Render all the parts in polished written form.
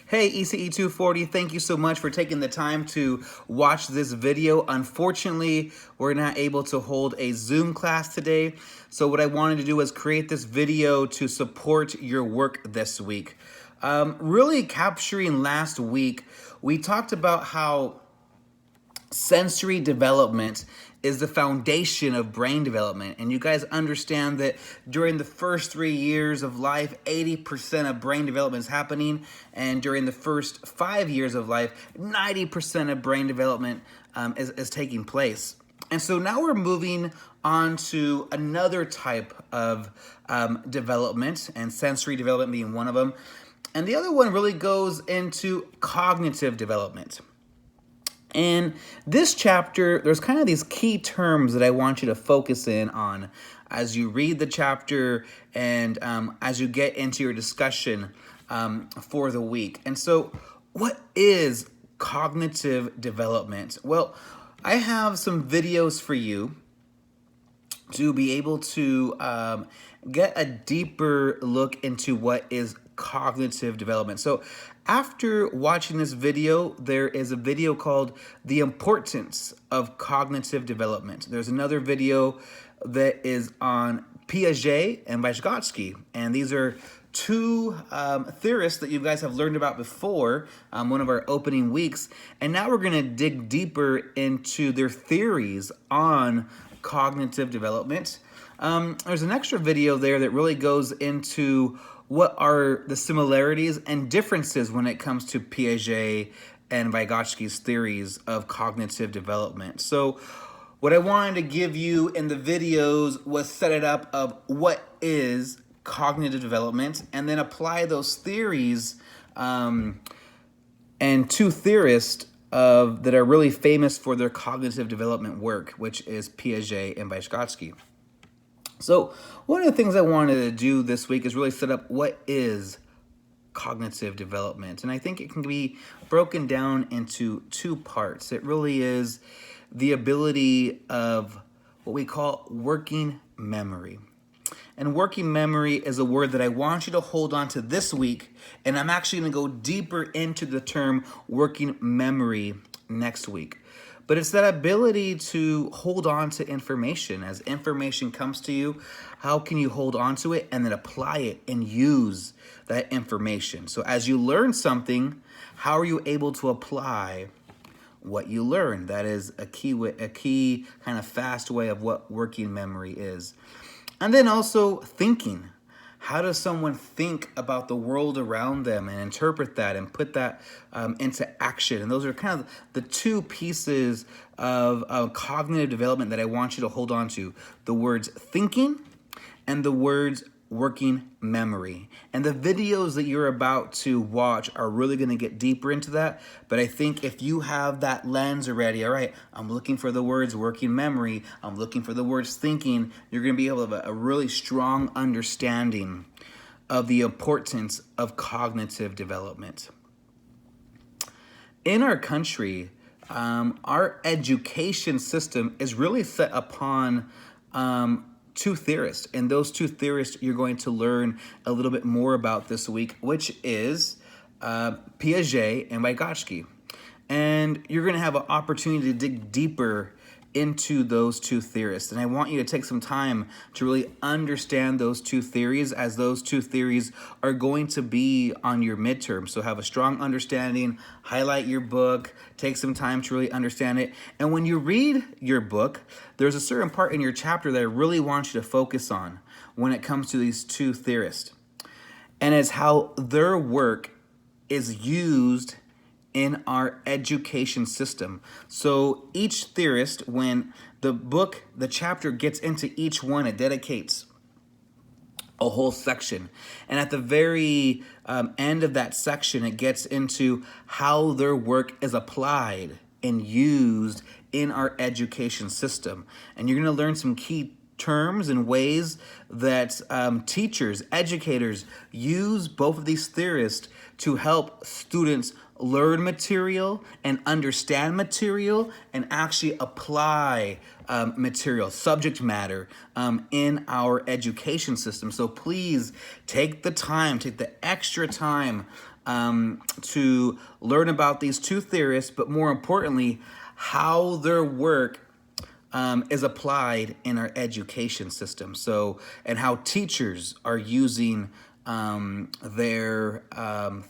Hey, ECE240, thank you so much for taking the time to watch this video. Unfortunately, we're not able to hold a Zoom class today. So what I wanted to do was create this video to support your work this week. Really capturing last week, we talked about how sensory development is the foundation of brain development. And you guys understand that during the first 3 years of life, 80% of brain development is happening. And during the first 5 years of life, 90% of brain development is taking place. And so now we're moving on to another type of development, and sensory development being one of them. And the other one really goes into cognitive development. In this chapter, there's kind of these key terms that I want you to focus in on as you read the chapter and as you get into your discussion for the week. And so, what is cognitive development? Well, I have some videos for you to be able to get a deeper look into what is cognitive development. So after watching this video, there is a video called The Importance of Cognitive Development. There's another video that is on Piaget and Vygotsky, and these are two theorists that you guys have learned about before, one of our opening weeks, and now we're going to dig deeper into their theories on cognitive development. There's an extra video there that really goes into what are the similarities and differences when it comes to Piaget and Vygotsky's theories of cognitive development. So what I wanted to give you in the videos was set it up of what is cognitive development, and then apply those theories and two theorists that are really famous for their cognitive development work, which is Piaget and Vygotsky. So one of the things I wanted to do this week is really set up what is cognitive development. And I think it can be broken down into two parts. It really is the ability of what we call working memory. And working memory is a word that I want you to hold on to this week. And I'm actually going to go deeper into the term working memory next week. But it's that ability to hold on to information. As information comes to you, how can you hold on to it and then apply it and use that information? So as you learn something, how are you able to apply what you learn? That is a key kind of fast way of what working memory is. And then also thinking. How does someone think about the world around them and interpret that and put that into action? And those are kind of the two pieces of cognitive development that I want you to hold on to. The words thinking and the words working memory. And the videos that you're about to watch are really going to get deeper into that. But I think if you have that lens already, all right, I'm looking for the words working memory, I'm looking for the words thinking, you're going to be able to have a really strong understanding of the importance of cognitive development. In our country, our education system is really set upon two theorists, and those two theorists you're going to learn a little bit more about this week, which is Piaget and Vygotsky. And you're going to have an opportunity to dig deeper into those two theorists. And I want you to take some time to really understand those two theories, as those two theories are going to be on your midterm. So have a strong understanding, highlight your book, take some time to really understand it. And when you read your book, there's a certain part in your chapter that I really want you to focus on when it comes to these two theorists. And it's how their work is used in our education system. So each theorist, when the chapter gets into each one, it dedicates a whole section. And at the very end of that section, it gets into how their work is applied and used in our education system. And you're going to learn some key terms and ways that teachers, educators use both of these theorists to help students learn material and understand material and actually apply material, subject matter in our education system. So please take the time, take the extra time to learn about these two theorists, but more importantly, how their work is applied in our education system. So, and how teachers are using their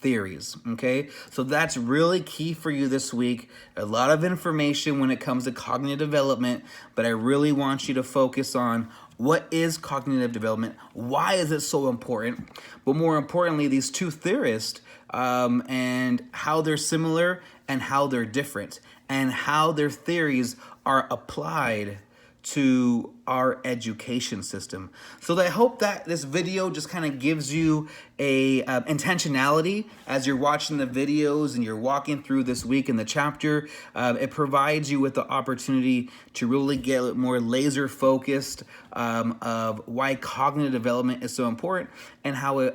theories. Okay, so that's really key for you this week. A lot of information when it comes to cognitive development, but I really want you to focus on what is cognitive development, why is it so important, but more importantly, these two theorists and how they're similar and how they're different, and how their theories are applied to our education system. So I hope that this video just kind of gives you a intentionality as you're watching the videos and you're walking through this week in the chapter. It provides you with the opportunity to really get more laser focused of why cognitive development is so important and how it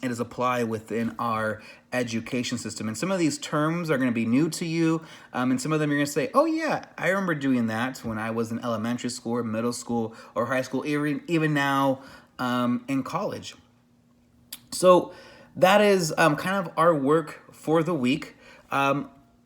is applied within our education system. And some of these terms are going to be new to you, and some of them you're going to say, oh yeah, I remember doing that when I was in elementary school or middle school or high school, even now in college. So that is kind of our work for the week.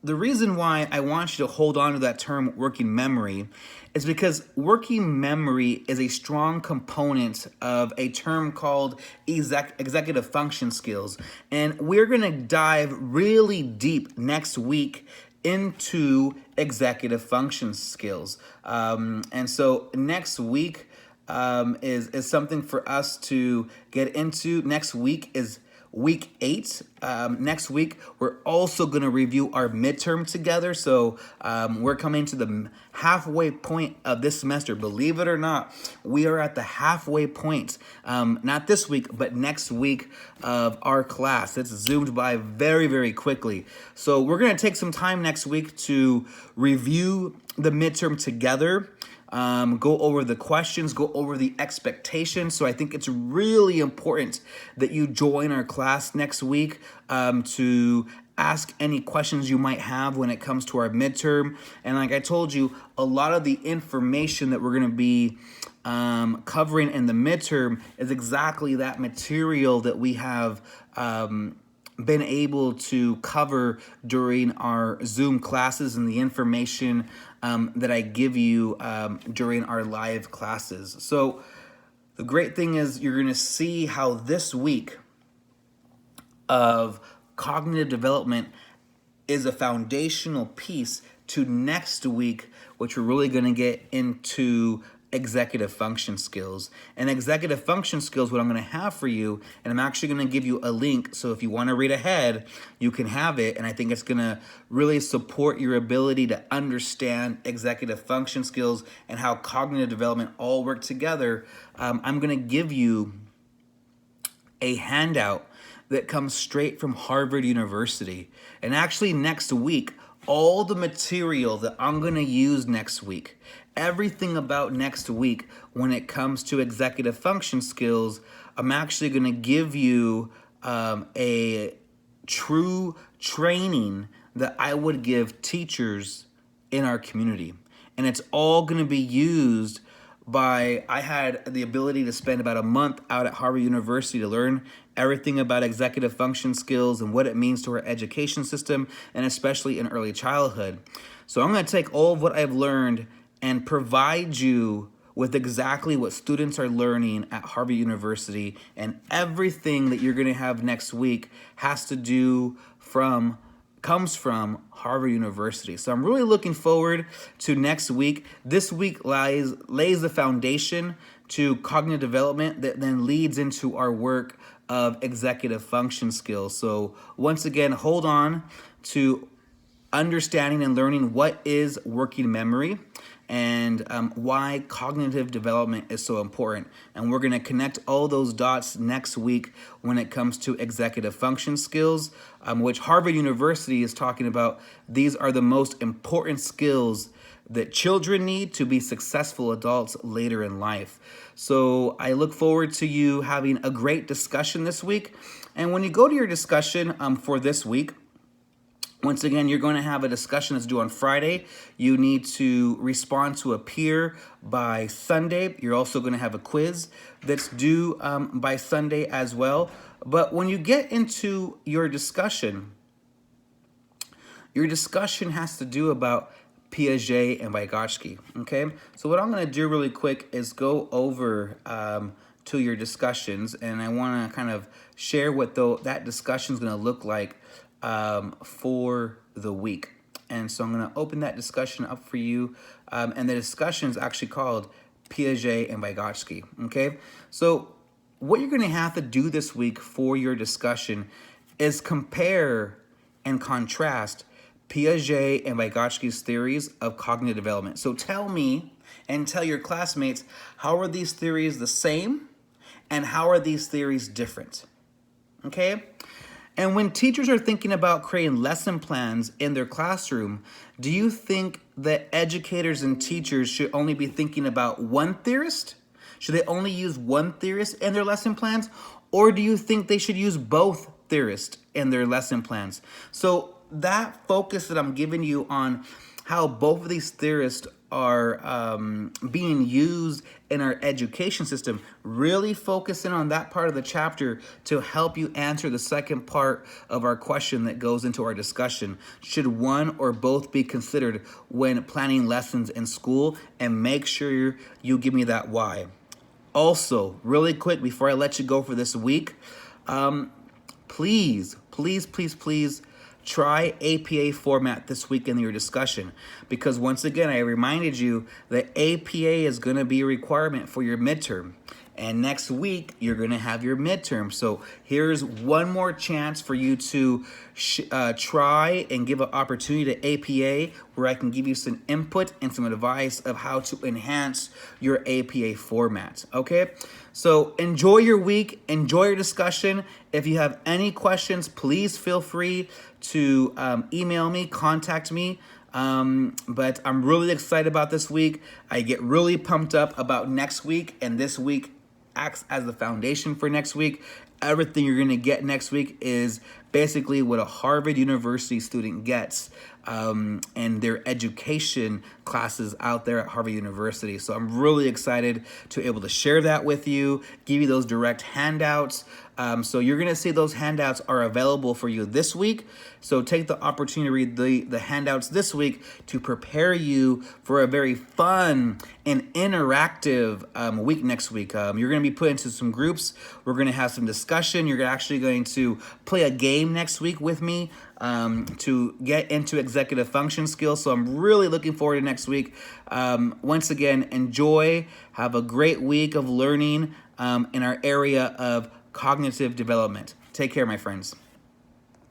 The reason why I want you to hold on to that term working memory is because working memory is a strong component of a term called executive function skills. And we're going to dive really deep next week into executive function skills. And so next week is something for us to get into. Next week is week 8. Next week, we're also going to review our midterm together. So we're coming to the halfway point of this semester. Believe it or not, we are at the halfway point, not this week, but next week of our class. It's zoomed by very, very quickly. So we're going to take some time next week to review the midterm together. Go over the questions, go over the expectations. So I think it's really important that you join our class next week to ask any questions you might have when it comes to our midterm. And like I told you, a lot of the information that we're going to be covering in the midterm is exactly that material that we have been able to cover during our Zoom classes and the information that I give you during our live classes. So the great thing is you're going to see how this week of cognitive development is a foundational piece to next week, which we're really going to get into executive function skills. And executive function skills, what I'm going to have for you, and I'm actually going to give you a link, so if you want to read ahead, you can have it, and I think it's going to really support your ability to understand executive function skills and how cognitive development all work together. I'm going to give you a handout that comes straight from Harvard University. And actually next week, all the material that I'm going to use next week, everything about next week when it comes to executive function skills, I'm actually going to give you a true training that I would give teachers in our community. And it's all going to be used by, I had the ability to spend about a month out at Harvard University to learn everything about executive function skills and what it means to our education system, and especially in early childhood. So I'm going to take all of what I've learned and provide you with exactly what students are learning at Harvard University, and everything that you're going to have next week comes from Harvard University. So I'm really looking forward to next week. This week lays the foundation to cognitive development that then leads into our work of executive function skills. So once again, hold on to understanding and learning what is working memory and why cognitive development is so important. And we're going to connect all those dots next week when it comes to executive function skills, which Harvard University is talking about. These are the most important skills that children need to be successful adults later in life. So I look forward to you having a great discussion this week. And when you go to your discussion for this week, Once again, you're going to have a discussion that's due on Friday. You need to respond to a peer by Sunday. You're also going to have a quiz that's due by Sunday as well. But when you get into your discussion has to do about Piaget and Vygotsky, okay? So what I'm going to do really quick is go over to your discussions, and I want to kind of share what that discussion is going to look like for the week. And so I'm going to open that discussion up for you, and the discussion is actually called Piaget and Vygotsky, okay? So what you're going to have to do this week for your discussion is compare and contrast Piaget and Vygotsky's theories of cognitive development. So tell me and tell your classmates, how are these theories the same and how are these theories different? Okay? And when teachers are thinking about creating lesson plans in their classroom, do you think that educators and teachers should only be thinking about one theorist? Should they only use one theorist in their lesson plans? Or do you think they should use both theorists in their lesson plans? So that focus that I'm giving you on how both of these theorists are being used in our education system, really focusing on that part of the chapter to help you answer the second part of our question that goes into our discussion. Should one or both be considered when planning lessons in school? And make sure you give me that why. Also, really quick before I let you go for this week, please try APA format this week in your discussion, because once again, I reminded you that APA is going to be a requirement for your midterm. And next week, you're going to have your midterm. So here's one more chance for you to try and give an opportunity to APA, where I can give you some input and some advice of how to enhance your APA format. Okay? So enjoy your week. Enjoy your discussion. If you have any questions, please feel free to email me, contact me. But I'm really excited about this week. I get really pumped up about next week, and this week acts as the foundation for next week. Everything you're going to get next week is basically what a Harvard University student gets and their education classes out there at Harvard University. So I'm really excited to be able to share that with you, give you those direct handouts. So you're going to see those handouts are available for you this week. So take the opportunity to read the handouts this week to prepare you for a very fun and interactive week next week. You're going to be put into some groups. We're going to have some discussion. You're actually going to play a game next week with me to get into executive function skills. So I'm really looking forward to next week. Once again, enjoy. Have a great week of learning in our area of cognitive development. Take care, my friends.